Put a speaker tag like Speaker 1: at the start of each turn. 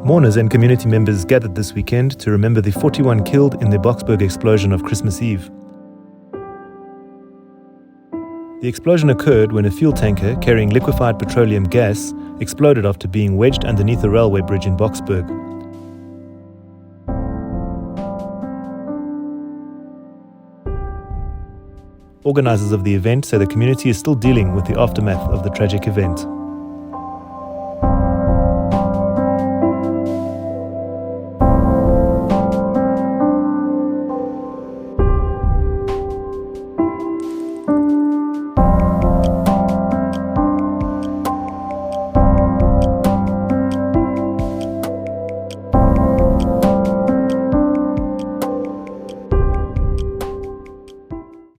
Speaker 1: Mourners and community members gathered this weekend to remember the 41 killed in the Boksburg explosion of Christmas Eve. The explosion occurred when a fuel tanker carrying liquefied petroleum gas exploded after being wedged underneath a railway bridge in Boksburg. Organizers of the event say the community is still dealing with the aftermath of the tragic event.